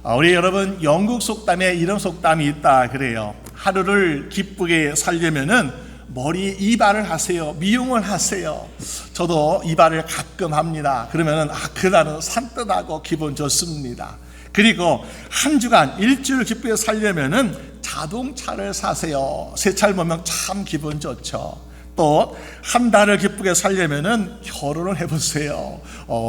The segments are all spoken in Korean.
우리 여러분 영국 속담에 이런 속담이 있다 그래요. 하루를 기쁘게 살려면은 머리에 이발을 하세요. 미용을 하세요. 저도 이발을 가끔 합니다. 그러면은 그날은 산뜻하고 기분 좋습니다. 그리고 한 주간 일주일 기쁘게 살려면은 자동차를 사세요. 새 차를 보면 참 기분 좋죠. 또 한 달을 기쁘게 살려면은 결혼을 해보세요.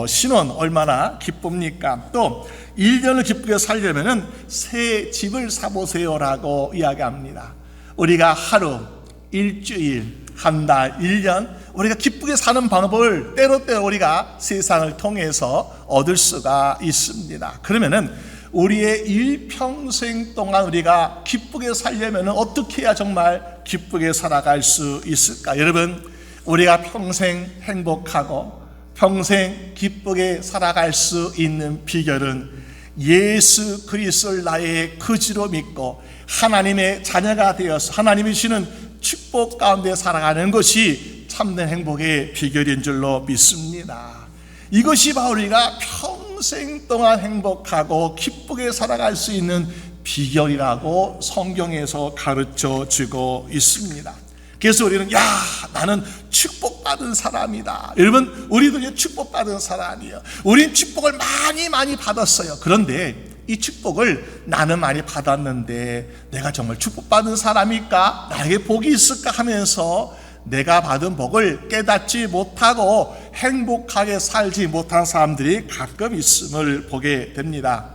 신혼 얼마나 기쁩니까? 또 1년을 기쁘게 살려면은 새 집을 사보세요라고 이야기합니다. 우리가 하루, 일주일, 한 달, 1년 우리가 기쁘게 사는 방법을 때로때로 우리가 세상을 통해서 얻을 수가 있습니다. 그러면은 우리의 일평생 동안 우리가 기쁘게 살려면 어떻게 해야 정말 기쁘게 살아갈 수 있을까? 여러분, 우리가 평생 행복하고 평생 기쁘게 살아갈 수 있는 비결은 예수 그리스도를 나의 거지로 믿고 하나님의 자녀가 되어서 하나님이 주시는 축복 가운데 살아가는 것이 참된 행복의 비결인 줄로 믿습니다. 이것이 바로 우리가 평생 동안 행복하고 기쁘게 살아갈 수 있는 비결이라고 성경에서 가르쳐 주고 있습니다. 그래서 우리는 나는 축복받은 사람이다. 여러분, 우리도 축복받은 사람이에요. 우린 축복을 많이 받았어요. 그런데 이 축복을 나는 많이 받았는데 내가 정말 축복받은 사람일까? 나에게 복이 있을까? 하면서 내가 받은 복을 깨닫지 못하고 행복하게 살지 못한 사람들이 가끔 있음을 보게 됩니다.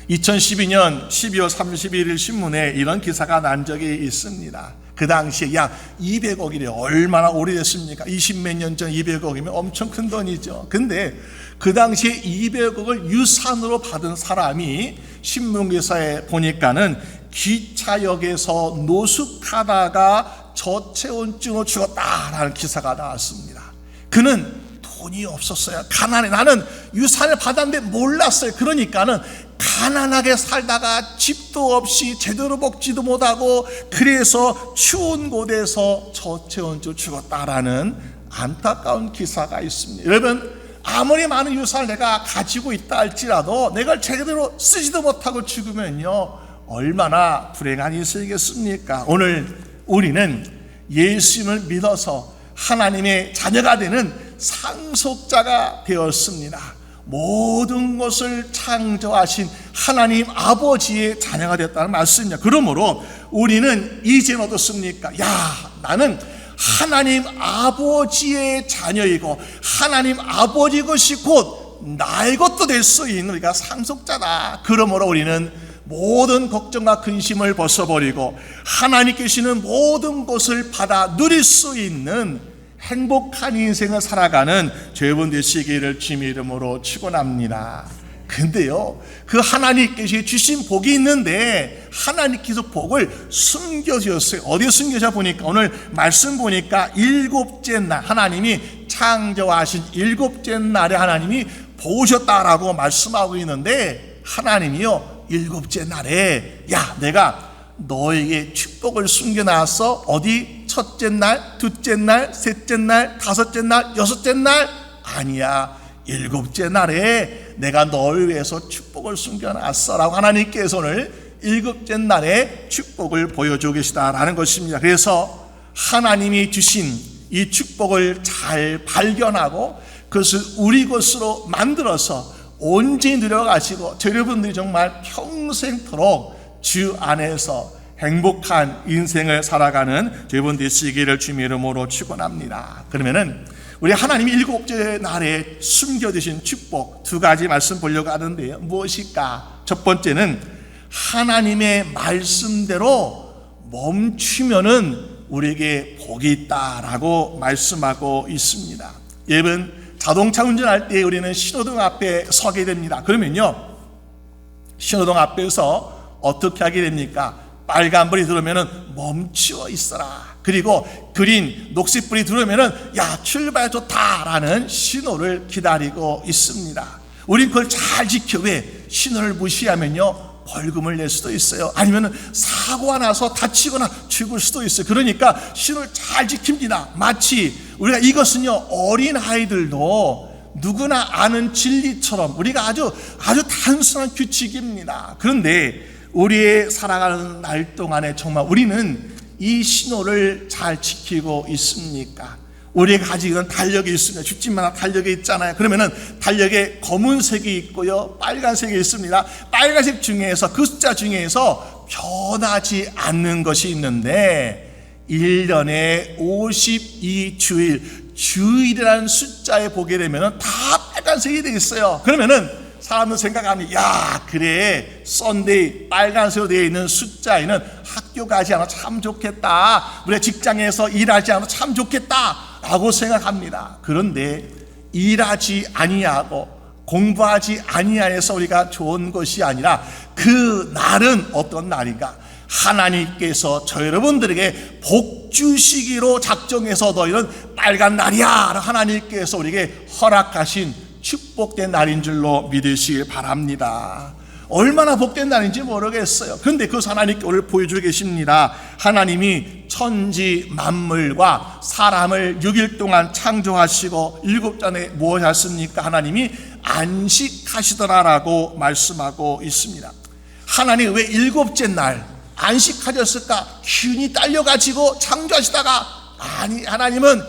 2012년 12월 31일 신문에 이런 기사가 난 적이 있습니다. 그 당시에 약 200억이래요. 얼마나 오래됐습니까? 20몇 년 전 200억이면 엄청 큰 돈이죠. 근데 그 당시에 200억을 유산으로 받은 사람이 신문기사에 보니까는 기차역에서 노숙하다가 저체온증으로 죽었다라는 기사가 나왔습니다. 그는 돈이 없었어요. 가난해. 나는 유산을 받았는데 몰랐어요. 그러니까는 가난하게 살다가 집도 없이 제대로 먹지도 못하고 그래서 추운 곳에서 저체온증으로 죽었다라는 안타까운 기사가 있습니다. 여러분, 아무리 많은 유산을 내가 가지고 있다 할지라도 내가 제대로 쓰지도 못하고 죽으면요 얼마나 불행한 인생이겠습니까? 오늘 우리는 예수님을 믿어서 하나님의 자녀가 되는 상속자가 되었습니다. 모든 것을 창조하신 하나님 아버지의 자녀가 되었다는 말씀입니다. 그러므로 우리는 이제는 어떻습니까? 나는 하나님 아버지의 자녀이고 하나님 아버지 것이 곧 나의 것도 될 수 있는 우리가 상속자다. 그러므로 우리는 모든 걱정과 근심을 벗어버리고 하나님께 주시는 모든 것을 받아 누릴 수 있는 행복한 인생을 살아가는 여러분 되시기를 주님의 이름으로 축원합니다. 근데요, 그 하나님께서 주신 복이 있는데 하나님께서 복을 숨겨주셨어요. 어디에 숨겨져 보니까 오늘 말씀 보니까 일곱째 날 하나님이 창조하신 일곱째 날에 하나님이 보셨다라고 말씀하고 있는데 하나님이요 일곱째 날에 내가 너에게 축복을 숨겨놨어. 어디? 첫째 날, 둘째 날, 셋째 날, 다섯째 날, 여섯째 날? 아니야, 일곱째 날에 내가 너를 위해서 축복을 숨겨놨어 라고 하나님께서 오늘 일곱째 날에 축복을 보여주고 계시다라는 것입니다. 그래서 하나님이 주신 이 축복을 잘 발견하고 그것을 우리 것으로 만들어서 온전히 누려가시고 여러분들이 정말 평생토록 주 안에서 행복한 인생을 살아가는 여러분 되시기를 주님의 이름으로 축원합니다. 그러면은 우리 하나님이 일곱째 날에 숨겨두신 축복 두 가지 말씀 보려고 하는데요. 무엇일까? 첫 번째는 하나님의 말씀대로 멈추면은 우리에게 복이 있다라고 말씀하고 있습니다. 여러분, 자동차 운전할 때 우리는 신호등 앞에 서게 됩니다. 그러면요, 신호등 앞에서 어떻게 하게 됩니까? 빨간불이 들어오면은 멈추어 있어라. 그리고 그린 녹색불이 들어오면은 출발 좋다라는 신호를 기다리고 있습니다. 우린 그걸 잘 지켜. 왜? 신호를 무시하면요 벌금을 낼 수도 있어요. 아니면은 사고가 나서 다치거나 죽을 수도 있어요. 그러니까 신호를 잘 지킵니다. 마치 우리가 이것은요 어린 아이들도 누구나 아는 진리처럼 우리가 아주 단순한 규칙입니다. 그런데 우리의 살아가는 날 동안에 정말 우리는 이 신호를 잘 지키고 있습니까? 우리가 가지고 있는 달력이 있습니다. 줍집마다 달력이 있잖아요. 그러면은 달력에 검은색이 있고요, 빨간색이 있습니다. 빨간색 중에서 그 숫자 중에서 변하지 않는 것이 있는데 1년에 52주일, 주일이라는 숫자에 보게 되면은 다 빨간색이 되어 있어요. 그러면은 사람들 생각하면 그래 썬데이 빨간색으로 되어 있는 숫자에는 학교 가지 않아 참 좋겠다, 우리가 직장에서 일하지 않아 참 좋겠다 라고 생각합니다. 그런데 일하지 아니하고 공부하지 아니하여서 우리가 좋은 것이 아니라 그 날은 어떤 날인가? 하나님께서 저 여러분들에게 복 주시기로 작정해서 너희는 빨간 날이야 하나님께서 우리에게 허락하신 축복된 날인 줄로 믿으시길 바랍니다. 얼마나 복된 날인지 모르겠어요. 그런데 그 하나님께 오늘 보여주고 계십니다. 하나님이 천지 만물과 사람을 6일 동안 창조하시고 7잔에 무엇 하셨습니까? 하나님이 안식하시더라라고 말씀하고 있습니다. 하나님 왜 7째 날 안식하셨을까? 균이 딸려가지고 창조하시다가 하나님은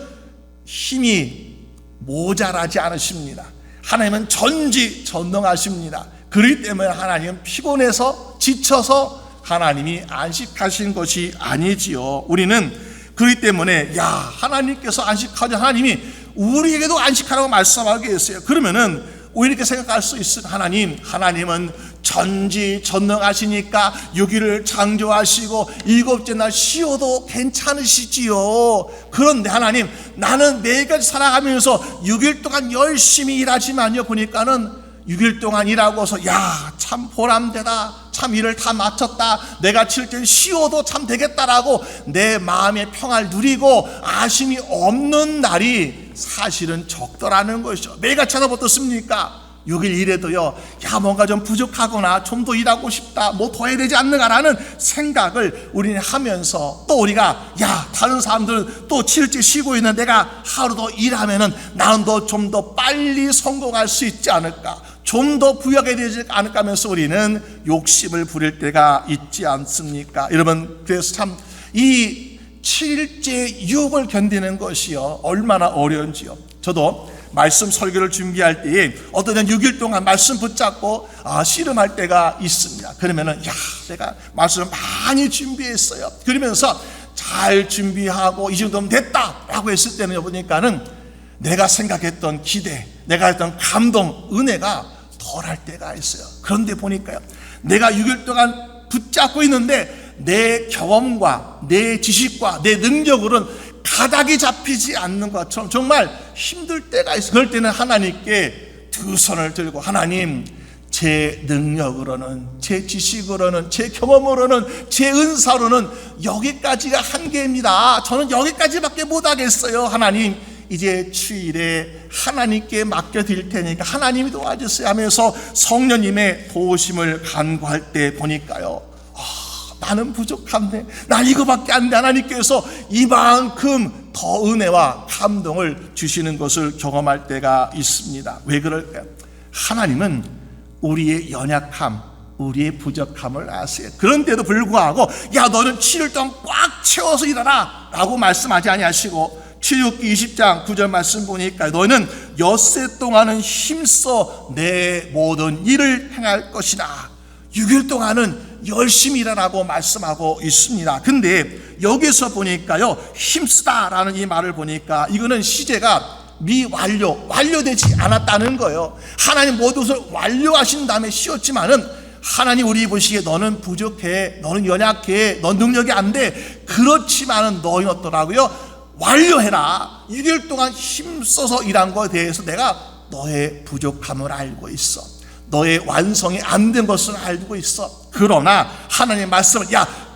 힘이 모자라지 않으십니다. 하나님은 전지전능하십니다. 그렇기 때문에 하나님은 피곤해서 지쳐서 하나님이 안식하신 것이 아니지요. 우리는 그렇기 때문에 하나님께서 안식하죠. 하나님이 우리에게도 안식하라고 말씀하고 계세요. 그러면은 오히려 이렇게 생각할 수 있어요. 하나님은 전지전능하시니까 6일을 창조하시고 7째 날 쉬어도 괜찮으시지요. 그런데 하나님, 나는 매일같이 살아가면서 6일 동안 열심히 일하지만요, 보니까는 6일 동안 일하고서 참 보람되다, 참 일을 다 마쳤다, 내가 7일 쉬어도 참 되겠다라고 내 마음의 평화를 누리고 아쉬움이 없는 날이 사실은 적더라는 것이죠. 매일같이 하다 어떻습니까? 6일 일해도요, 뭔가 좀 부족하거나 좀 더 일하고 싶다, 뭐 더 해야 되지 않는가라는 생각을 우리는 하면서, 또 우리가 다른 사람들은 또 7일째 쉬고 있는 내가 하루 더 일하면은 나는 좀 더 빨리 성공할 수 있지 않을까, 좀 더 부여하게 되지 않을까 하면서 우리는 욕심을 부릴 때가 있지 않습니까? 여러분, 그래서 참 이 7일째 유혹을 견디는 것이요, 얼마나 어려운지요. 저도 말씀 설교를 준비할 때에 어떤 때는 6일 동안 말씀 붙잡고 씨름할 때가 있습니다. 그러면은 내가 말씀을 많이 준비했어요. 그러면서 잘 준비하고 이 정도면 됐다라고 했을 때는 보니까는 내가 생각했던 기대, 내가 했던 감동, 은혜가 덜할 때가 있어요. 그런데 보니까요, 내가 6일 동안 붙잡고 있는데 내 경험과 내 지식과 내 능력으로는 가닥이 잡히지 않는 것처럼 정말 힘들 때가 있어요. 그럴 때는 하나님께 두 손을 들고, 하나님, 제 능력으로는, 제 지식으로는, 제 경험으로는, 제 은사로는 여기까지가 한계입니다. 저는 여기까지밖에 못하겠어요. 하나님, 이제 주일에 하나님께 맡겨드릴 테니까 하나님이 도와주세요 하면서 성령님의 도우심을 간구할 때 보니까요, 나는 부족한데, 난 이거밖에 안 돼. 하나님께서 이만큼 더 은혜와 감동을 주시는 것을 경험할 때가 있습니다. 왜 그럴까요? 하나님은 우리의 연약함, 우리의 부족함을 아세요. 그런데도 불구하고 너는 7일 동안 꽉 채워서 일하라 라고 말씀하지 아니하시고, 출애굽기 20장 9절 말씀 보니까 너희는 엿새 동안은 힘써 내 모든 일을 행할 것이다. 6일 동안은 열심히 일하라고 말씀하고 있습니다. 근데 여기서 보니까요, 힘쓰다라는 이 말을 보니까 이거는 시제가 완료되지 않았다는 거예요. 하나님 모든 것을 완료하신 다음에 쉬었지만은 하나님 우리 보시기에 너는 부족해, 너는 연약해, 넌 능력이 안 돼. 그렇지만은 너희는 어떠라고요? 완료해라. 6일 동안 힘써서 일한 것에 대해서 내가 너의 부족함을 알고 있어. 너의 완성이 안 된 것을 알고 있어. 그러나 하나님 말씀을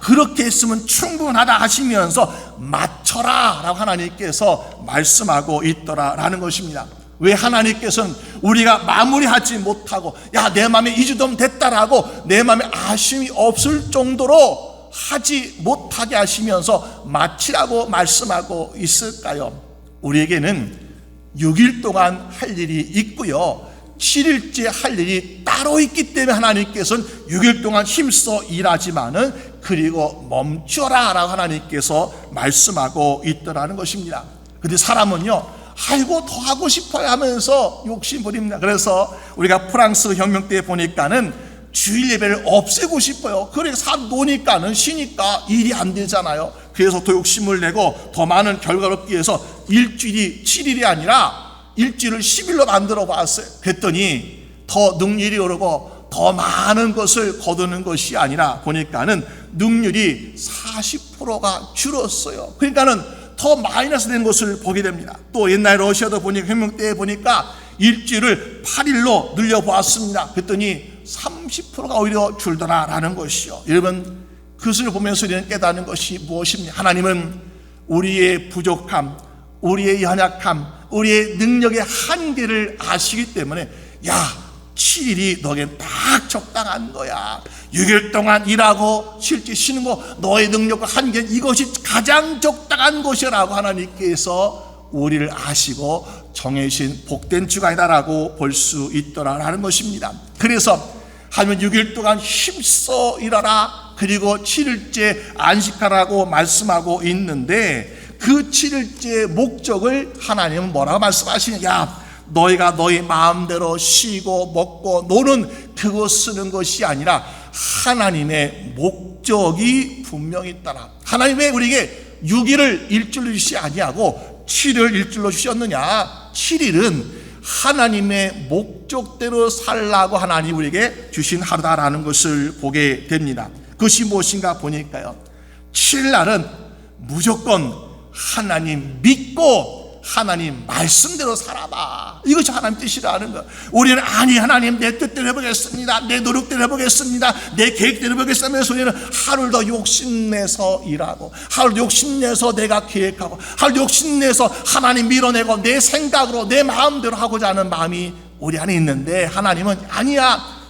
그렇게 했으면 충분하다 하시면서 맞춰라 라고 하나님께서 말씀하고 있더라라는 것입니다. 왜 하나님께서는 우리가 마무리하지 못하고 내 마음에 이 정도면 됐다라고 내 마음에 아쉬움이 없을 정도로 하지 못하게 하시면서 마치라고 말씀하고 있을까요? 우리에게는 6일 동안 할 일이 있고요, 7일째 할 일이 따로 있기 때문에 하나님께서는 6일 동안 힘써 일하지만은 그리고 멈춰라 라고 하나님께서 말씀하고 있더라는 것입니다. 근데 사람은요, 아이고 더 하고 싶어요 하면서 욕심 부립니다. 그래서 우리가 프랑스 혁명 때 보니까는 주일 예배를 없애고 싶어요. 그래서 사람 노니까는 쉬니까 일이 안 되잖아요. 그래서 더 욕심을 내고 더 많은 결과를 얻기 위해서 일주일이 7일이 아니라 일주일을 10일로 만들어 봤어요. 그랬더니 더 능률이 오르고 더 많은 것을 거두는 것이 아니라 보니까는 능률이 40%가 줄었어요. 그러니까는 더 마이너스 된 것을 보게 됩니다. 또 옛날 러시아도 보니까 혁명 때 보니까 일주일을 8일로 늘려보았습니다. 그랬더니 30%가 오히려 줄더라라는 것이요. 여러분, 그것을 보면서 우리는 깨닫는 것이 무엇입니까? 하나님은 우리의 부족함, 우리의 연약함, 우리의 능력의 한계를 아시기 때문에, 야, 7일이 너에겐 딱 적당한 거야. 6일 동안 일하고 실제 쉬는 거, 너의 능력과 한계, 이것이 가장 적당한 것이라고 하나님께서 우리를 아시고 정해진 복된 주간이다라고 볼 수 있더라라는 것입니다. 그래서 하나님은 6일 동안 힘써 일하라, 그리고 7일째 안식하라고 말씀하고 있는데, 그 7일째 목적을 하나님은 뭐라고 말씀하시냐? 야, 너희가 너희 마음대로 쉬고 먹고 노는 그거 쓰는 것이 아니라 하나님의 목적이 분명히 있다라. 하나님 왜 우리에게 6일을 일주일로 주시 아니하고 7일 일주일로 주셨느냐? 7일은 하나님의 목적대로 살라고 하나님 우리에게 주신 하루다라는 것을 보게 됩니다. 그것이 무엇인가 보니까요, 7일날은 무조건 하나님 믿고 하나님 말씀대로 살아봐. 이것이 하나님 뜻이라는 거. 우리는 아니, 하나님 내 뜻대로 해보겠습니다, 내 노력대로 해보겠습니다, 내 계획대로 해보겠습니다 해서 우리는 하루를 더 욕심내서 일하고, 하루를 욕심내서 내가 계획하고, 하루를 욕심내서 하나님 밀어내고 내 생각으로 내 마음대로 하고자 하는 마음이 우리 안에 있는데, 하나님은 아니야,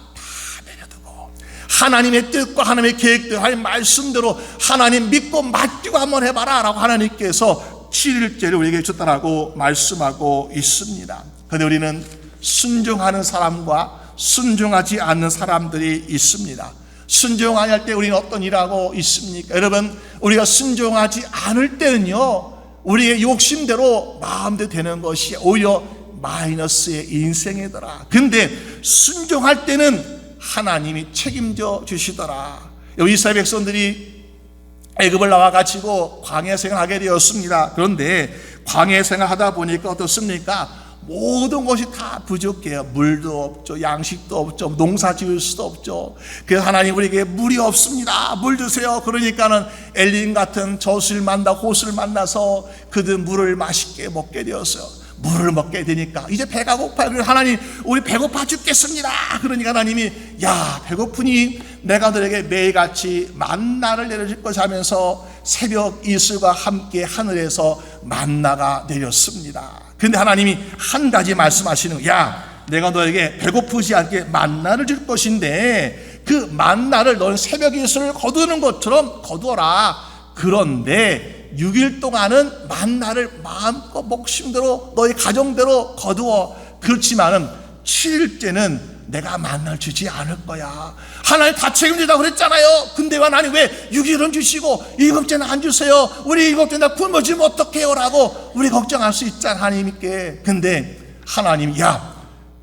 하나님의 뜻과 하나님의 계획대로, 하나님 말씀대로 하나님 믿고 맡기고 한번 해봐라 라고 하나님께서 7일째를 우리에게 줬다라고 말씀하고 있습니다. 그런데 우리는 순종하는 사람과 순종하지 않는 사람들이 있습니다. 순종하지 않을 때 우리는 어떤 일하고 있습니까? 여러분, 우리가 순종하지 않을 때는요, 우리의 욕심대로 마음대로 되는 것이 오히려 마이너스의 인생이더라. 근데 순종할 때는 하나님이 책임져 주시더라. 이스라엘 백성들이 애굽을 나와가지고 광야 생활하게 되었습니다. 그런데 광야 생활하다 보니까 어떻습니까? 모든 것이 다 부족해요. 물도 없죠, 양식도 없죠, 농사 지을 수도 없죠. 그래서 하나님 우리에게 물이 없습니다, 물 주세요. 그러니까는 엘린 같은 저수를 만나 호수를 만나서 그들 물을 맛있게 먹게 되었어요. 물을 먹게 되니까 이제 배가 고파요. 그래서 하나님, 우리 배고파 죽겠습니다. 그러니까 하나님이, 야, 배고프니 내가 너에게 매일같이 만나를 내려줄 것이 하면서 새벽 이슬과 함께 하늘에서 만나가 내렸습니다. 그런데 하나님이 한 가지 말씀하시는 거예요. 야, 내가 너에게 배고프지 않게 만나를 줄 것인데 그 만나를 너는 새벽 이슬을 거두는 것처럼 거두어라. 그런데 6일 동안은 만나를 마음껏 목심대로 너희 가정대로 거두어. 그렇지만은 7일째는 내가 만나를 주지 않을 거야. 하나님 다 책임지다 그랬잖아요. 근데 하나님 왜 6일은 주시고 7일째는 안 주세요? 우리 7일째 나 굶어지면 어떡해요? 라고 우리 걱정할 수 있잖아, 하나님께. 근데 하나님, 야,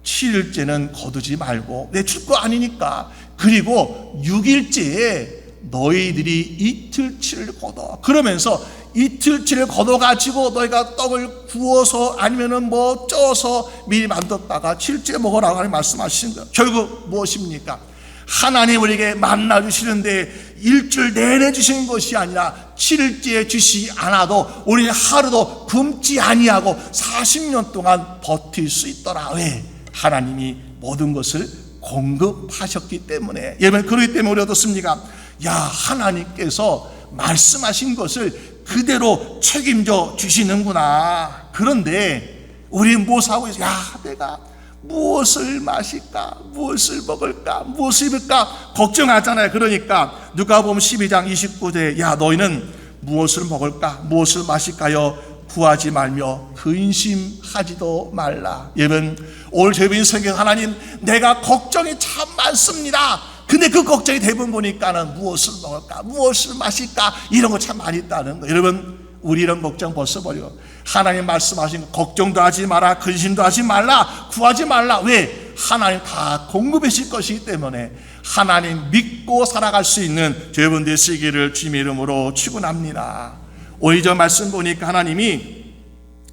7일째는 거두지 말고 내 줄 거 아니니까. 그리고 6일째에 너희들이 이틀치를 거둬. 그러면서 이틀치를 거둬가지고 너희가 떡을 구워서 아니면은 뭐 쪄서 미리 만들었다가 7일째 먹으라고 하나님 말씀하신 거예요. 결국 무엇입니까? 하나님 우리에게 만나 주시는데 일주일 내내 주시는 것이 아니라 7일째에 주시지 않아도 우리는 하루도 굶지 아니하고 40년 동안 버틸 수 있더라. 왜? 하나님이 모든 것을 공급하셨기 때문에. 여러분, 그렇기 때문에 우리 어떻습니까? 야, 하나님께서 말씀하신 것을 그대로 책임져 주시는구나. 그런데 우리는 무엇을 하고 있어요? 야, 내가 무엇을 마실까? 무엇을 먹을까? 무엇을 입을까? 걱정하잖아요. 그러니까 누가복음 12장 29절에 야, 너희는 무엇을 먹을까? 무엇을 마실까요? 구하지 말며 근심하지도 말라. 여러분, 오늘 저희 성경 하나님, 내가 걱정이 참 많습니다. 근데 그 걱정이 대부분 보니까는 무엇을 먹을까, 무엇을 마실까, 이런 거 참 많이 있다는 거. 여러분, 우리 이런 걱정 벗어버려. 하나님 말씀하신 거, 걱정도 하지 마라, 근심도 하지 말라, 구하지 말라. 왜? 하나님 다 공급해 주실 것이기 때문에 하나님 믿고 살아갈 수 있는 여러분 되시기를 주님의 이름으로 축원합니다. 오늘 저 말씀 보니까 하나님이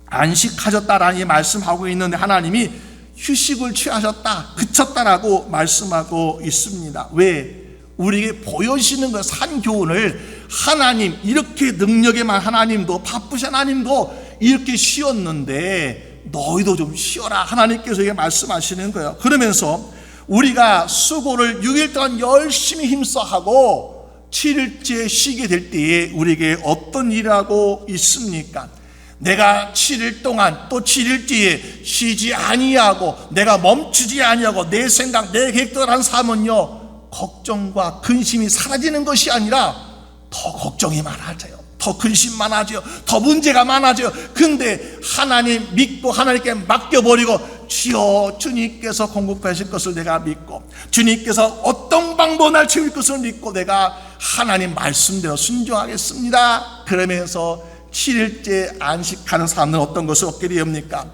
안식하셨다라는 말씀하고 있는데 하나님이 휴식을 취하셨다, 그쳤다라고 말씀하고 있습니다. 왜? 우리에게 보여주시는 그 산교훈을 하나님, 이렇게 능력에만 하나님도, 바쁘신 하나님도 이렇게 쉬었는데 너희도 좀 쉬어라, 하나님께서 이게 말씀하시는 거예요. 그러면서 우리가 수고를 6일 동안 열심히 힘써하고 7일째 쉬게 될 때에 우리에게 어떤 일을 하고 있습니까? 내가 7일 동안 또 7일째에 쉬지 아니하고 내가 멈추지 아니하고 내 생각, 내 계획대로 한 삶은요, 걱정과 근심이 사라지는 것이 아니라 더 걱정이 많아져요, 더 근심 많아져요, 더 문제가 많아져요. 근데 하나님 믿고 하나님께 맡겨버리고, 주여 주님께서 공급하실 것을 내가 믿고, 주님께서 어떤 방법으로 날 채울 것을 믿고 내가 하나님 말씀대로 순종하겠습니다. 그러면서 7일째 안식하는 사람은 어떤 것을 얻게 됩니까?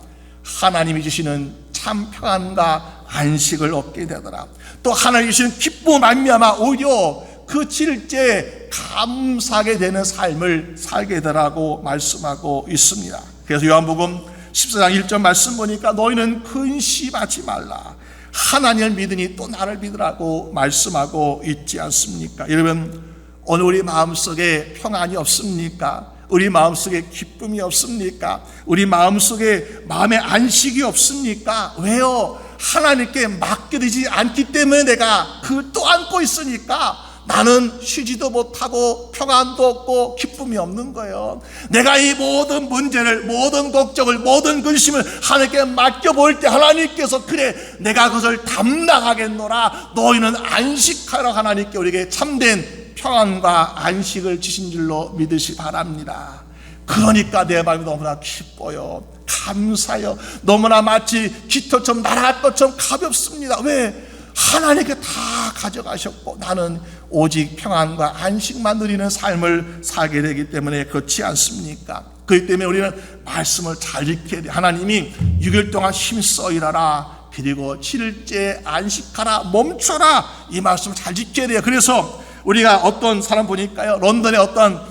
하나님이 주시는 참 평안과 안식을 얻게 되더라. 또 하나님이 주시는 기쁨 말미암아 오히려 그 7일째 감사하게 되는 삶을 살게 되라고 말씀하고 있습니다. 그래서 요한복음 14장 1절 말씀 보니까 너희는 근심하지 말라, 하나님을 믿으니 또 나를 믿으라고 말씀하고 있지 않습니까? 여러분, 오늘 우리 마음속에 평안이 없습니까? 우리 마음속에 기쁨이 없습니까? 우리 마음속에 마음의 안식이 없습니까? 왜요? 하나님께 맡겨지지 않기 때문에 내가 그걸 또 안고 있으니까 나는 쉬지도 못하고 평안도 없고 기쁨이 없는 거예요. 내가 이 모든 문제를, 모든 걱정을, 모든 근심을 하나님께 맡겨볼 때 하나님께서 그래 내가 그것을 담당하겠노라, 너희는 안식하라, 하나님께 우리에게 참된 평안과 안식을 주신 줄로 믿으시 바랍니다. 그러니까 내 마음이 너무나 기뻐요, 감사해요. 너무나 마치 깃털처럼 날아갈 것처럼 가볍습니다. 왜? 하나님께 다 가져가셨고 나는 오직 평안과 안식만 누리는 삶을 살게 되기 때문에 그렇지 않습니까? 그렇기 때문에 우리는 말씀을 잘 지켜야 돼요. 하나님이 6일 동안 힘써 일하라, 그리고 7일째 안식하라, 멈춰라, 이 말씀을 잘 지켜야 돼요. 그래서 우리가 어떤 사람 보니까요, 런던의 어떤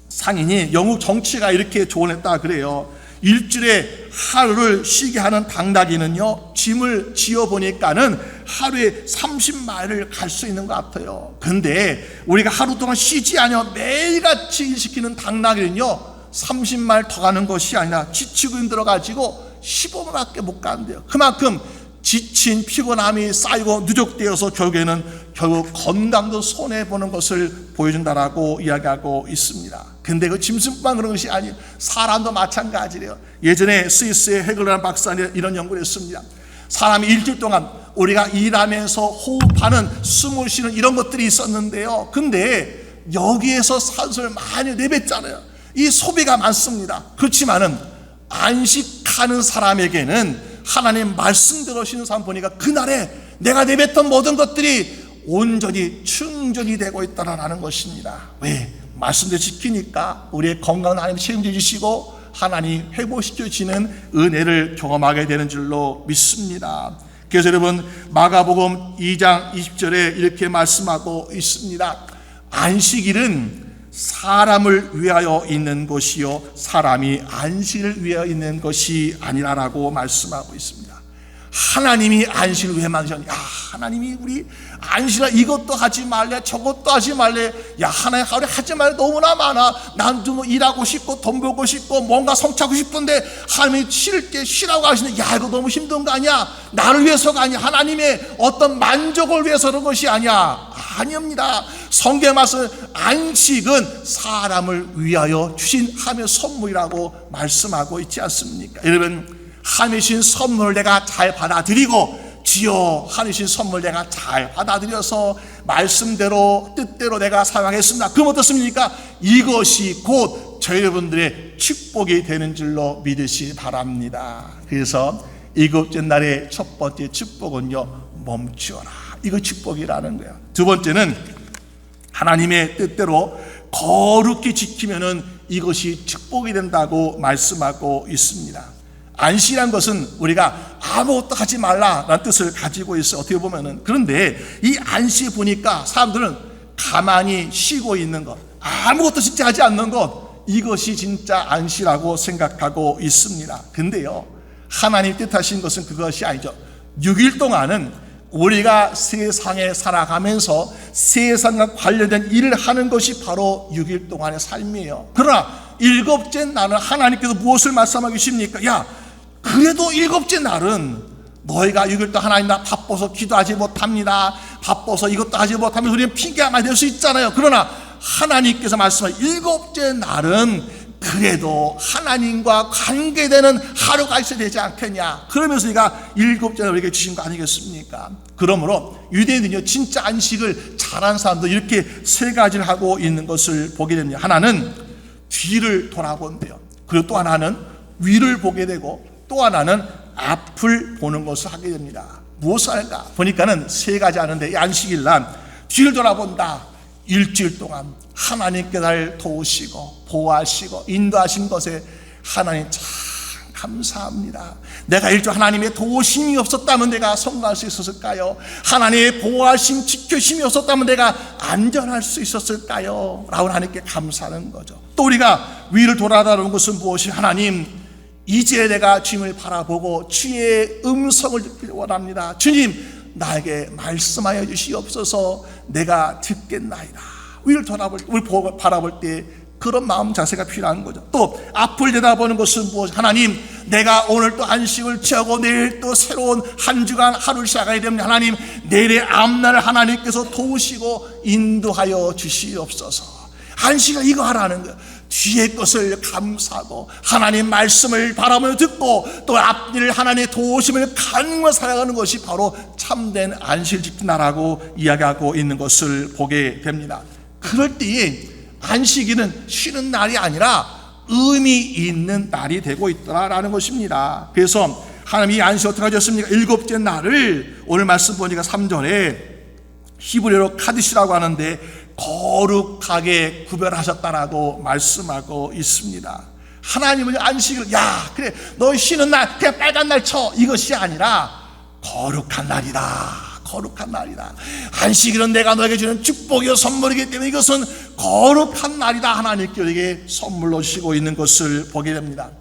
상인이 영국 정치가 이렇게 조언했다 그래요. 일주일에 하루를 쉬게 하는 당나귀는요, 짐을 지어보니까는 하루에 30마일을 갈 수 있는 것 같아요. 근데 우리가 하루 동안 쉬지 않아 매일같이 일시키는 당나귀는요 30마일 더 가는 것이 아니라 지치고 힘들어가지고 15분밖에 못 간대요. 그만큼 지친 피곤함이 쌓이고 누적되어서 결국 건강도 손해보는 것을 보여준다라고 이야기하고 있습니다. 근데 그 짐승만 그런 것이 아니에요. 사람도 마찬가지래요. 예전에 스위스의 헤글란 박사는 이런 연구를 했습니다. 사람이 일주일 동안 우리가 일하면서 호흡하는, 숨을 쉬는 이런 것들이 있었는데요, 근데 여기에서 산소를 많이 내뱉잖아요. 이 소비가 많습니다. 그렇지만은 안식하는 사람에게는 하나님 말씀대로 쉬는 사람 보니까 그날에 내가 내뱉던 모든 것들이 온전히 충전이 되고 있다라는 것입니다. 왜? 말씀대로 지키니까 우리의 건강을 하나님 책임져 주시고 하나님 회복시켜 주시는 은혜를 경험하게 되는 줄로 믿습니다. 그래서 여러분, 마가복음 2장 20절에 이렇게 말씀하고 있습니다. 안식일은 사람을 위하여 있는 것이요 사람이 안식을 위하여 있는 것이 아니라라고 말씀하고 있습니다. 하나님이 안식을 왜 만드셨냐? 하나님이 우리 안식을 이것도 하지 말래, 저것도 하지 말래. 야, 하나님 하루에 하지 말래 너무나 많아. 난 좀 일하고 싶고 돈 벌고 싶고 뭔가 성취하고 싶은데 하나님이 쉴 때 쉬라고 하시는데, 야, 이거 너무 힘든 거 아니야? 나를 위해서가 아니야. 하나님의 어떤 만족을 위해서 그런 것이 아니야. 아닙니다. 성경 말씀, 안식은 사람을 위하여 주신 하나님의 선물이라고 말씀하고 있지 않습니까? 여러분, 하나님이 주신 선물을 내가 잘 받아들이고, 주여 하나님이 주신 선물 내가 잘 받아들여서 말씀대로 뜻대로 내가 사용하겠습니다. 그럼 어떻습니까? 이것이 곧 저 여러분들의 축복이 되는 줄로 믿으시 바랍니다. 그래서 일곱째 날의 첫 번째 축복은요, 멈추어라. 이거 축복이라는 거예요. 두 번째는 하나님의 뜻대로 거룩히 지키면은 이것이 축복이 된다고 말씀하고 있습니다. 안식이란 것은 우리가 아무것도 하지 말라라는 뜻을 가지고 있어요. 어떻게 보면은. 그런데 이 안식 보니까 사람들은 가만히 쉬고 있는 것, 아무것도 진짜 하지 않는 것, 이것이 진짜 안식이라고 생각하고 있습니다. 근데요, 하나님 뜻하신 것은 그것이 아니죠. 6일 동안은 우리가 세상에 살아가면서 세상과 관련된 일을 하는 것이 바로 6일 동안의 삶이에요. 그러나 일곱째 날은 하나님께서 무엇을 말씀하고 계십니까? 야, 그래도 일곱째 날은 너희가 6일 동안 하나님 나 바빠서 기도하지 못합니다, 바빠서 이것도 하지 못하면 우리는 핑계가 많이 될 수 있잖아요. 그러나 하나님께서 말씀하신 일곱째 날은 그래도 하나님과 관계되는 하루가 있어야 되지 않겠냐. 그러면서 우리가 일곱째 날을 우리에게 주신 거 아니겠습니까? 그러므로 유대인은요, 진짜 안식을 잘하는 사람도 이렇게 세 가지를 하고 있는 것을 보게 됩니다. 하나는 뒤를 돌아본대요. 그리고 또 하나는 위를 보게 되고, 또 하나는 앞을 보는 것을 하게 됩니다. 무엇을 할까? 보니까는 세 가지 하는데, 이 안식일 날 뒤를 돌아본다. 일주일 동안 하나님께 날 도우시고 보호하시고 인도하신 것에 하나님 참 감사합니다. 내가 일주일 하나님의 도우심이 없었다면 내가 성공할 수 있었을까요? 하나님의 보호하심, 지켜심이 없었다면 내가 안전할 수 있었을까요? 라고 하나님께 감사하는 거죠. 또 우리가 위를 돌아다니는 것은 무엇이? 하나님, 이제 내가 주님을 바라보고 주의 음성을 듣기를 원합니다. 주님, 나에게 말씀하여 주시옵소서. 내가 듣겠나이다. 위를 바라볼 때 그런 마음 자세가 필요한 거죠. 또 앞을 내다보는 것은 무엇? 하나님, 내가 오늘 또 안식을 취하고 내일 또 새로운 한 주간 하루를 시작하게 됩니다. 하나님, 내일의 앞날을 하나님께서 도우시고 인도하여 주시옵소서. 안식을 이거 하라는 거예요. 뒤의 것을 감사하고 하나님 말씀을 바라보며 듣고 또 앞일을 하나님의 도우심을 간구하며 살아가는 것이 바로 참된 안식을 지킨다라고 이야기하고 있는 것을 보게 됩니다. 그럴 때에 안식일은 쉬는 날이 아니라 의미 있는 날이 되고 있더라라는 것입니다. 그래서 하나님이 안식을 어떻게 하셨습니까? 일곱째 날을 오늘 말씀 보니까 3절에 히브리어로 카디시라고 하는데 거룩하게 구별하셨다라고 말씀하고 있습니다. 하나님은 안식을, 야, 그래, 너 쉬는 날 그냥 빨간 날 쳐, 이것이 아니라 거룩한 날이다. 거룩한 날이다. 안식일은 내가 너에게 주는 축복이요 선물이기 때문에 이것은 거룩한 날이다. 하나님께 우리에게 선물로 주시고 있는 것을 보게 됩니다.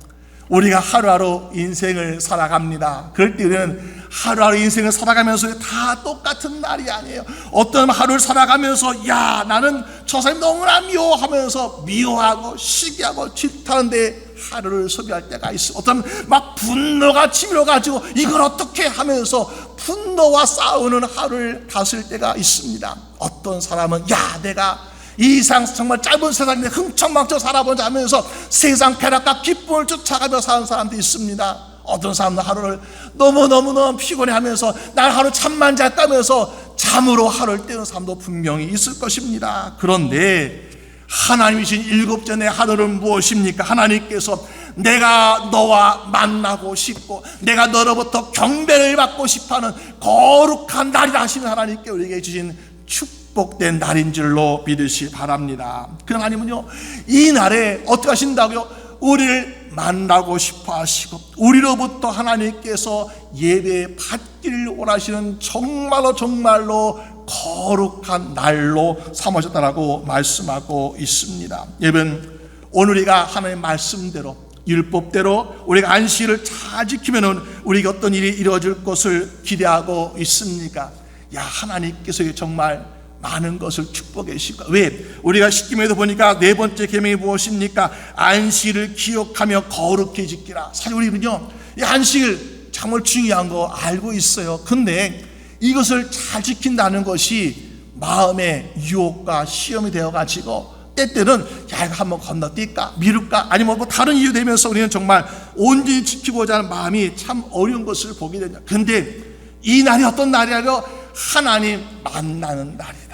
우리가 하루하루 인생을 살아갑니다. 그럴 때 우리는 하루하루 인생을 살아가면서 다 똑같은 날이 아니에요. 어떤 하루를 살아가면서 야, 나는 저 사람이 너무나 미워하면서 미워하고 시기하고 질투하는데 하루를 소비할 때가 있어. 어떤 막 분노가 치밀어가지고 이걸 어떻게 하면서 분노와 싸우는 하루를 다스릴 때가 있습니다. 어떤 사람은 야, 내가 이 세상 정말 짧은 세상인데 흥청망청 살아보자 하면서 세상 쾌락과 기쁨을 쫓아가며 사는 사람도 있습니다. 어떤 사람은 하루를 너무 피곤해하면서 날 하루 잠만 잤다면서 잠으로 하루를 때우는 사람도 분명히 있을 것입니다. 그런데 하나님이 주신 일곱째 내 하루는 무엇입니까? 하나님께서 내가 너와 만나고 싶고 내가 너로부터 경배를 받고 싶어하는 거룩한 날이라 하시는 하나님께 우리에게 주신 축복된 날인 줄로 믿으시 바랍니다. 그 하나님은요, 이 날에 어떻게 하신다고요? 우리를 만나고 싶어 하시고 우리로부터 하나님께서 예배 받기를 원하시는 정말로 거룩한 날로 삼으셨다라고 말씀하고 있습니다. 여러분, 오늘 우리가 하나님의 말씀대로 율법대로 우리가 안식일을 잘 지키면 우리에게 어떤 일이 이루어질 것을 기대하고 있습니까? 야, 하나님께서 정말 많은 것을 축복해 주실까? 왜? 우리가 십계명에도 보니까 네 번째 계명이 무엇입니까? 안식일을 기억하며 거룩히 지키라. 사실 우리는요, 이 안식일 정말 중요한 거 알고 있어요. 근데 이것을 잘 지킨다는 것이 마음의 유혹과 시험이 되어가지고 때때는 야, 이거 한번 건너뛸까? 미룰까? 아니면 뭐 다른 이유 되면서 우리는 정말 온전히 지키고자 하는 마음이 참 어려운 것을 보게 됩니다. 근데 이 날이 어떤 날이라고? 하나님 만나는 날이다.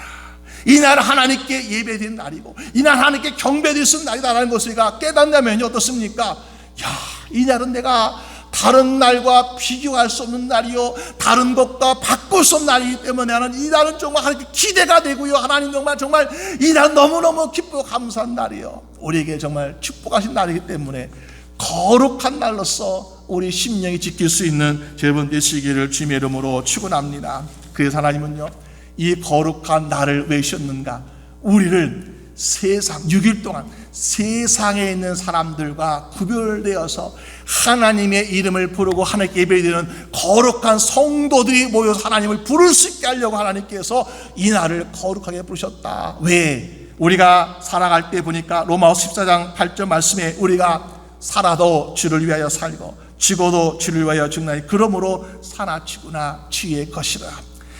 이날 하나님께 예배드린 날이고 이날 하나님께 경배드릴 수 있는 날이다라는 것을 우리가 깨닫냐면요, 어떻습니까? 야, 이 날은 내가 다른 날과 비교할 수 없는 날이요, 다른 것과 바꿀 수 없는 날이기 때문에 나는 이 날은 정말 하나님께 기대가 되고요, 하나님 정말 이 날은 너무너무 기쁘고 감사한 날이요, 우리에게 정말 축복하신 날이기 때문에 거룩한 날로서 우리 심령이 지킬 수 있는 여러분 되시기를 주님의 이름으로 축원합니다. 그래서 하나님은요, 이 거룩한 날을 왜 주셨는가? 우리를 세상 6일 동안 세상에 있는 사람들과 구별되어서 하나님의 이름을 부르고 하나님께 예배드리는 거룩한 성도들이 모여서 하나님을 부를 수 있게 하려고 하나님께서 이 날을 거룩하게 부르셨다. 왜? 우리가 살아갈 때 보니까 로마서 14장 8절 말씀에 우리가 살아도 주를 위하여 살고 죽어도 주를 위하여 죽나니 그러므로 사나 죽으나 주의 것이라.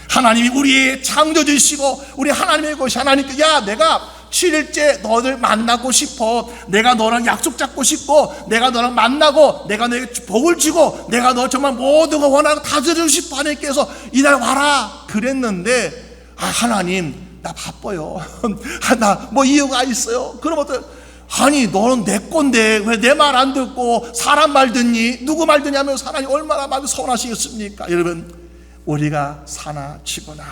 하나님이 우리의 창조주시고 우리 하나님의 것이 하나님께, 야, 내가 7일째 너를 만나고 싶어, 내가 너랑 약속 잡고 싶고, 내가 너랑 만나고 내가 너에게 복을 주고 내가 너 정말 모든 거 원하고 다 들어주고 싶어, 하나님께서 이날 와라 그랬는데, 하나님 나 바빠요. 나 뭐 이유가 있어요. 그럼 아니 너는 내 건데 왜 내 말 안 듣고 사람 말 듣니? 누구 말 듣냐면 하나님 얼마나 마음이 서운하시겠습니까? 여러분, 우리가 사나 치거나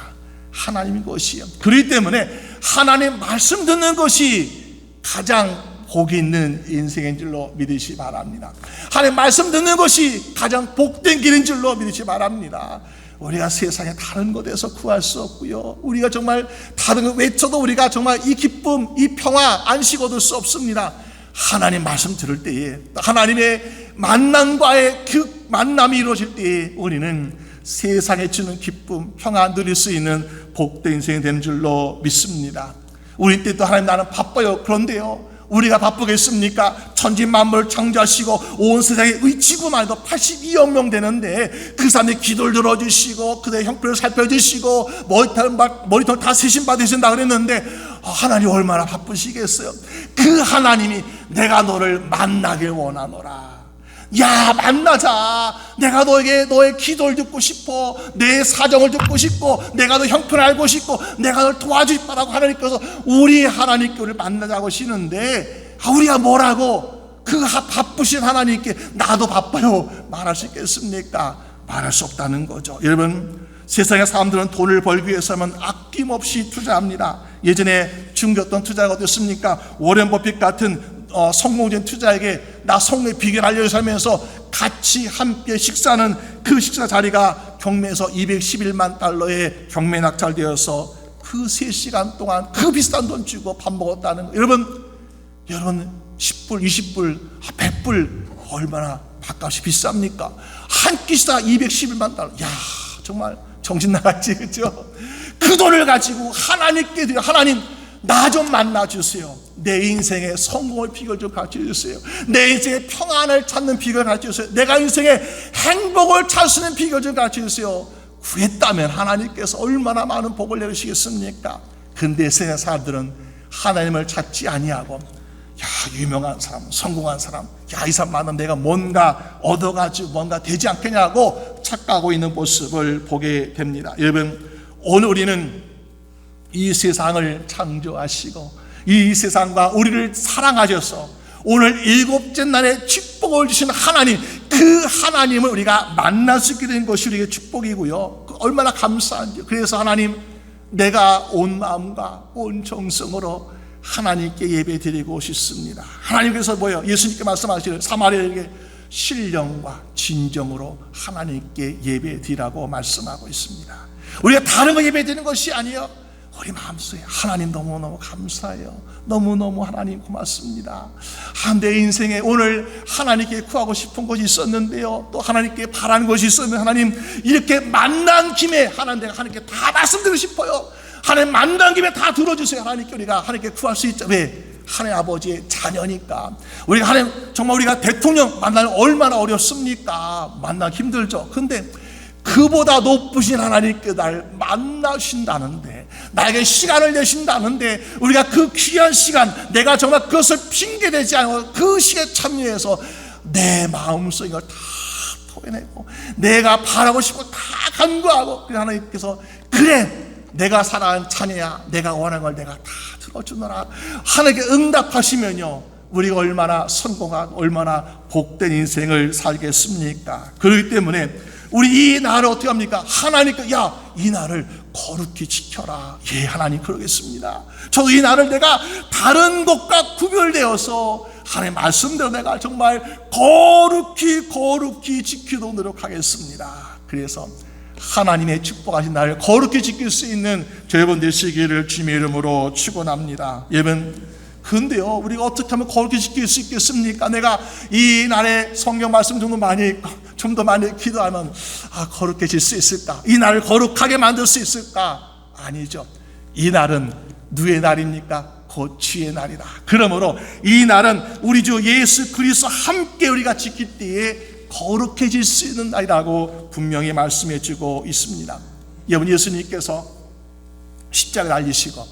하나님의 것이요, 그렇기 때문에 하나님 말씀 듣는 것이 가장 복이 있는 인생인 줄로 믿으시 바랍니다. 하나님 말씀 듣는 것이 가장 복된 길인 줄로 믿으시 바랍니다. 우리가 세상에 다른 것에서 구할 수 없고요, 우리가 정말 다른 것 외쳐도 우리가 정말 이 기쁨, 이 평화, 안식 얻을 수 없습니다. 하나님 말씀 들을 때에, 하나님의 만남과의 그 만남이 이루어질 때에 우리는 세상에 주는 기쁨, 평안 누릴 수 있는 복된 인생이 되는 줄로 믿습니다. 우리 때도 하나님 나는 바빠요. 그런데요, 우리가 바쁘겠습니까? 천지만물을 창조하시고 온 세상에 지구만 해도 82억 명 되는데 그 사람의 기도를 들어주시고 그들의 형편을 살펴주시고 머리털 다 세심 받으신다 그랬는데 하나님 얼마나 바쁘시겠어요. 그 하나님이 내가 너를 만나길 원하노라. 야, 만나자. 내가 너의 기도를 듣고 싶어. 내 사정을 듣고 싶고 내가 너 형편을 알고 싶고 내가 널 도와주고 싶다라고 하나님께서 우리 하나님께 우리를 만나자고 하시는데, 우리가 뭐라고 그 바쁘신 하나님께 나도 바빠요 말할 수 있겠습니까? 말할 수 없다는 거죠. 여러분, 세상의 사람들은 돈을 벌기 위해서는 아낌없이 투자합니다. 예전에 중요했던 투자가 어땠습니까? 워렌 버핏 같은 성공적인 투자에게 나 성공의 비결을 알려주면서 같이 함께 식사하는 그 식사 자리가 경매에서 211만 달러에 경매 낙찰되어서 그 3시간 동안 그 비싼 돈 주고 밥 먹었다는 거. 여러분 10불, 20불, 100불 얼마나 밥값이 비쌉니까? 한 끼 식사 211만 달러. 야, 정말 정신 나갔지, 그렇죠? 그 돈을 가지고 하나님께 드려, 하나님 나 좀 만나주세요. 내 인생의 성공의 비결 좀 가르쳐주세요. 내 인생의 평안을 찾는 비결 가르쳐주세요. 내가 인생의 행복을 찾을 수 있는 비결 좀 가르쳐주세요. 구했다면 하나님께서 얼마나 많은 복을 내리시겠습니까? 근데 세상 사람들은 하나님을 찾지 아니하고, 야, 유명한 사람, 성공한 사람, 야, 이 사람 만나면 내가 뭔가 얻어가지고 뭔가 되지 않겠냐고 착각하고 있는 모습을 보게 됩니다. 여러분, 오늘 우리는 이 세상을 창조하시고 이 세상과 우리를 사랑하셔서 오늘 7째 날에 축복을 주신 하나님, 그 하나님을 우리가 만날 수 있게 된 것이 우리에게 축복이고요, 얼마나 감사한지. 그래서 하나님, 내가 온 마음과 온 정성으로 하나님께 예배 드리고 싶습니다. 하나님께서 뭐예요? 예수님께 말씀하시는 사마리아에게 신령과 진정으로 하나님께 예배 드리라고 말씀하고 있습니다. 우리가 다른 거 예배 드리는 것이 아니에요. 우리 마음속에 하나님 너무너무 감사해요. 너무너무 하나님 고맙습니다. 내 인생에 오늘 하나님께 구하고 싶은 것이 있었는데요, 또 하나님께 바라는 것이 있었는데, 하나님 이렇게 만난 김에 내가 하나님께 다 말씀드리고 싶어요. 하나님 만난 김에 다 들어주세요. 하나님께 우리가 하나님께 구할 수 있죠. 왜? 하나님 아버지의 자녀니까. 우리가 하나님, 정말 우리가 대통령 만나면 얼마나 어렵습니까? 만나기 힘들죠. 근데 그보다 높으신 하나님께 날 만나신다는데, 나에게 시간을 내신다는데, 우리가 그 귀한 시간, 내가 정말 그것을 핑계대지 않고 그 시에 참여해서 내 마음속에 다 토해내고 내가 바라고 싶고 다 간구하고, 그래 하나님께서 그래 내가 사랑하는 자녀야, 내가 원하는 걸 내가 다 들어주노라. 하나님께 응답하시면요, 우리가 얼마나 성공하고 얼마나 복된 인생을 살겠습니까? 그렇기 때문에 우리 이 날을 어떻게 합니까? 하나님께, 야, 이 날을 거룩히 지켜라. 예, 하나님 그러겠습니다. 저도 이 날을 내가 다른 것과 구별되어서 하나님 말씀대로 내가 정말 거룩히 지키도록 노력하겠습니다. 그래서 하나님의 축복하신 날을 거룩히 지킬 수 있는 저 여러분 되시기를 주님의 이름으로 축원합니다. 여러분, 근데요, 우리가 어떻게 하면 거룩히 지킬 수 있겠습니까? 내가 이 날에 성경 말씀 좀 더 많이 읽고 좀 더 많이 기도하면 거룩해질 수 있을까? 이 날을 거룩하게 만들 수 있을까? 아니죠. 이 날은 누구의 날입니까? 곧 주의 날이다. 그러므로 이 날은 우리 주 예수 그리스도 함께 우리가 지킬 때에 거룩해질 수 있는 날이라고 분명히 말씀해 주고 있습니다. 여러분, 예수님께서 십자가를 달리시고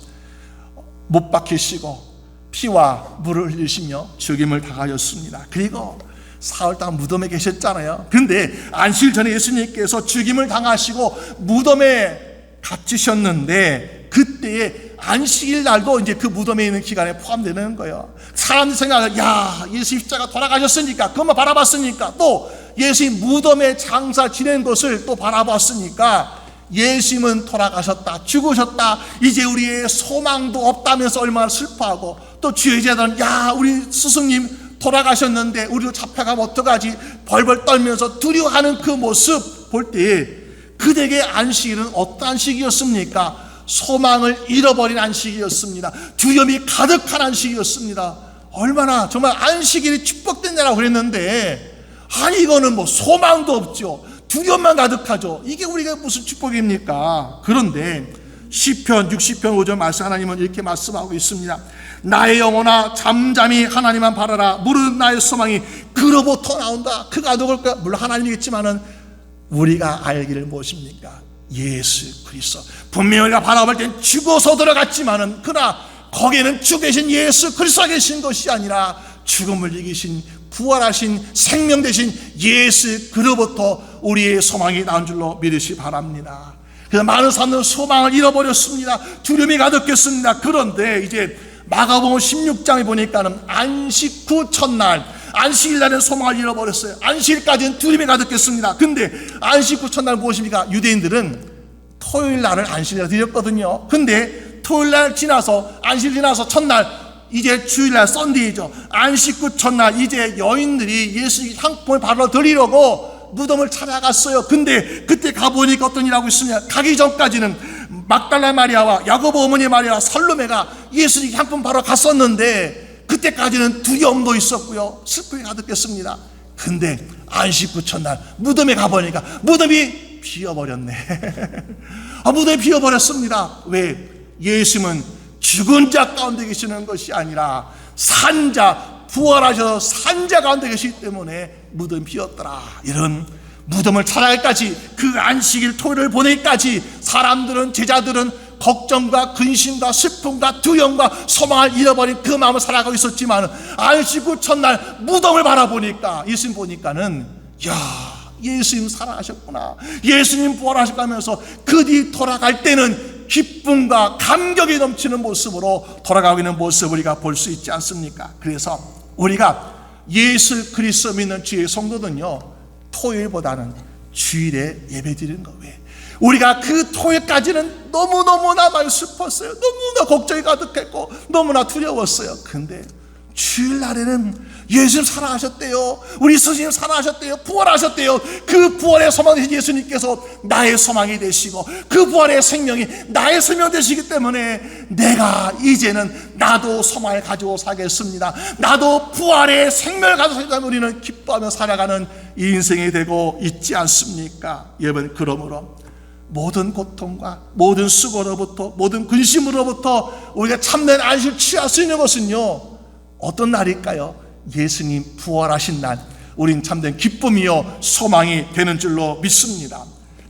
못 박히시고 피와 물을 흘리시며 죽임을 당하셨습니다. 그리고 사흘 동안 무덤에 계셨잖아요. 그런데 안식 전에 예수님께서 죽임을 당하시고 무덤에 갇히셨는데, 그때에 안식일 날도 이제 그 무덤에 있는 기간에 포함되는 거예요. 사람들이 생각하면, 야, 예수 십자가 돌아가셨으니까, 그것만 바라봤으니까, 또 예수님 무덤에 장사 지낸 것을 또 바라봤으니까, 예수님은 돌아가셨다, 죽으셨다, 이제 우리의 소망도 없다면서 얼마나 슬퍼하고, 또 주의 제자들은, 야, 우리 스승님 돌아가셨는데 우리도 잡혀가면 어떡하지, 벌벌 떨면서 두려워하는 그 모습 볼 때에 그들에게 안식일은 어떤 안식이었습니까? 소망을 잃어버린 안식이었습니다. 두려움이 가득한 안식이었습니다. 얼마나 정말 안식일이 축복된 날이라고 그랬는데, 아니 이거는 뭐 소망도 없죠, 두려움만 가득하죠. 이게 우리가 무슨 축복입니까? 그런데 시편 60편 5절 말씀, 하나님은 이렇게 말씀하고 있습니다. 나의 영혼아 잠잠히 하나님만 바라라. 무릇 나의 소망이 그로부터 나온다. 그가 누굴까? 물론 하나님이겠지만은 우리가 알기를 무엇입니까? 예수 그리스도. 분명히 우리가 바라볼 땐 죽어서 들어갔지만은, 그러나 거기에는 죽으신 예수 그리스도가 계신 것이 아니라 죽음을 이기신 부활하신 생명 되신 예수 그로부터 우리의 소망이 나온 줄로 믿으시 바랍니다. 그래서 많은 사람들은 소망을 잃어버렸습니다. 두려움이 가득했습니다. 그런데 이제 마가복음 16장에 보니까는 안식 후 첫날, 안식일 날은 소망을 잃어버렸어요. 안식일까지는 두려움이 가득했습니다. 근데 안식 후 첫날 무엇입니까? 유대인들은 토요일 날을 안식일로 드렸거든요. 근데 토요일 날 지나서, 안식일 지나서 첫날, 이제 주일날 썬데이죠. 안식 후 첫날, 이제 여인들이 예수 향품을 바로 드리려고 무덤을 찾아갔어요. 근데 그때 가보니까 어떤 일을 하고 있으냐, 가기 전까지는 막달라 마리아와 야고보 어머니 마리아와 살로메가 예수님 향품 바로 갔었는데, 그때까지는 두려움도 있었고요, 슬픔이 가득했습니다. 근데 안식 후 첫날 무덤에 가보니까 무덤이 비어버렸네. 무덤이 비어버렸습니다. 왜? 예수님은 죽은 자 가운데 계시는 것이 아니라 산자, 부활하셔서 산자 가운데 계시기 때문에 무덤이 비었더라. 이런 무덤을 찾아갈까지, 그 안식일 토요일을 보내기까지 사람들은, 제자들은 걱정과 근심과 슬픔과 두려움과 소망을 잃어버린 그 마음을 살아가고 있었지만, 안식 후 첫날 무덤을 바라보니까, 예수님 보니까는, 야, 예수님 살아가셨구나, 예수님 부활하셨다면서 그 뒤 돌아갈 때는 기쁨과 감격이 넘치는 모습으로 돌아가고 있는 모습을 우리가 볼 수 있지 않습니까? 그래서 우리가 예수 그리스도 믿는 주의 성도는요, 토요일보다는 주일에 예배 드리는 거. 왜? 우리가 그 토요일까지는 너무너무나 많이 슬펐어요. 너무나 걱정이 가득했고 너무나 두려웠어요. 근데 주일날에는 예수님 살아가셨대요, 우리 스승님 살아가셨대요, 부활하셨대요. 그 부활의 소망 되신 예수님께서 나의 소망이 되시고, 그 부활의 생명이 나의 생명 되시기 때문에 내가 이제는 나도 소망을 가지고 살겠습니다. 나도 부활의 생명을 가지고 살겠다면 우리는 기뻐하며 살아가는 이 인생이 되고 있지 않습니까? 여러분, 그러므로 모든 고통과 모든 수고로부터, 모든 근심으로부터 우리가 참된 안식을 취할 수 있는 것은요, 어떤 날일까요? 예수님 부활하신 날, 우린 참된 기쁨이요 소망이 되는 줄로 믿습니다.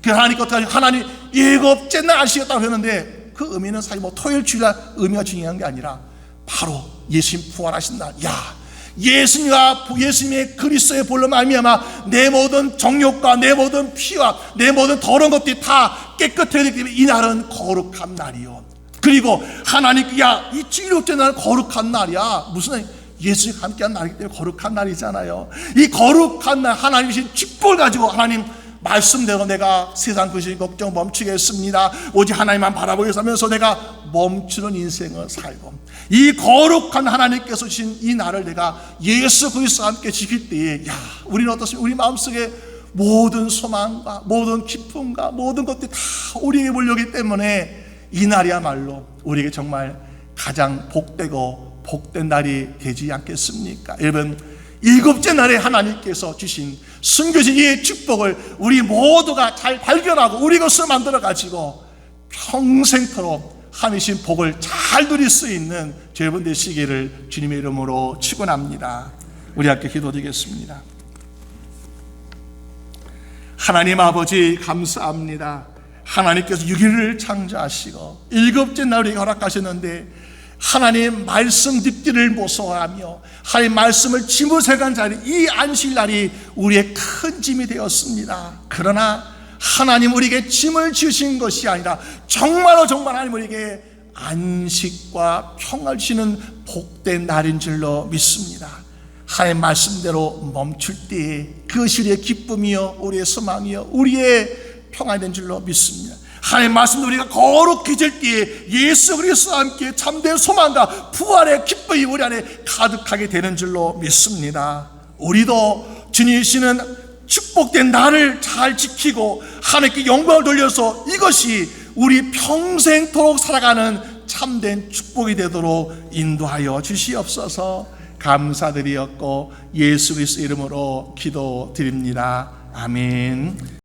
하나님 것까지, 하나님 일곱째 날 안식이었다고 했는데, 그 의미는 사실 토요일 주일날 의미가 중요한 게 아니라 바로 예수님 부활하신 날, 야, 예수님의 그리스도의 볼로 말미암아 내 모든 정욕과 내 모든 피와 내 모든 더러운 것들이 다 깨끗해야 되기 때문에 이 날은 거룩한 날이요. 그리고 하나님, 야, 이 일곱째 날은 거룩한 날이야. 무슨 날? 예수님 함께한 날이기 때문에 거룩한 날이잖아요. 이 거룩한 날 하나님 주신 축복을 가지고 하나님 말씀대로 내가 세상 근심 걱정 멈추겠습니다. 오직 하나님만 바라보고 살면서 내가 멈추는 인생을 살고, 이 거룩한 하나님께서 주신 이 날을 내가 예수 그리스도와 함께 지킬 때에, 야, 우리는 어떻습니까? 우리 마음속에 모든 소망과 모든 기쁨과 모든 것들이 다 우리에게 몰려오기 때문에 이 날이야말로 우리에게 정말 가장 복되고 복된 날이 되지 않겠습니까? 여러분, 일곱째 날에 하나님께서 주신 숨겨진 이 축복을 우리 모두가 잘 발견하고 우리 것을 만들어 가지고 평생토록 하나님 복을 잘 누릴 수 있는 여러분 되시기를 주님의 이름으로 축원합니다. 우리 함께 기도드리겠습니다. 하나님 아버지, 감사합니다. 하나님께서 6일을 창조하시고 일곱째 날 우리에게 허락하셨는데, 하나님 말씀 듣기를 무서워하며 하나님 말씀을 짐으로 생각한 자리, 이 안식날이 우리의 큰 짐이 되었습니다. 그러나 하나님 우리에게 짐을 주신 것이 아니라 정말로 정말 하나님 우리에게 안식과 평화를 주시는 복된 날인 줄로 믿습니다. 하나님 말씀대로 멈출 때에 그것이 우리의 기쁨이요 우리의 소망이요 우리의 평안이 된 줄로 믿습니다. 하나님 말씀도 우리가 거룩해질 때에 예수 그리스도와 함께 참된 소망과 부활의 기쁨이 우리 안에 가득하게 되는 줄로 믿습니다. 우리도 주님 주시는 축복된 날을 잘 지키고 하나님께 영광을 돌려서 이것이 우리 평생토록 살아가는 참된 축복이 되도록 인도하여 주시옵소서. 감사드리었고 예수 그리스도 이름으로 기도드립니다. 아멘.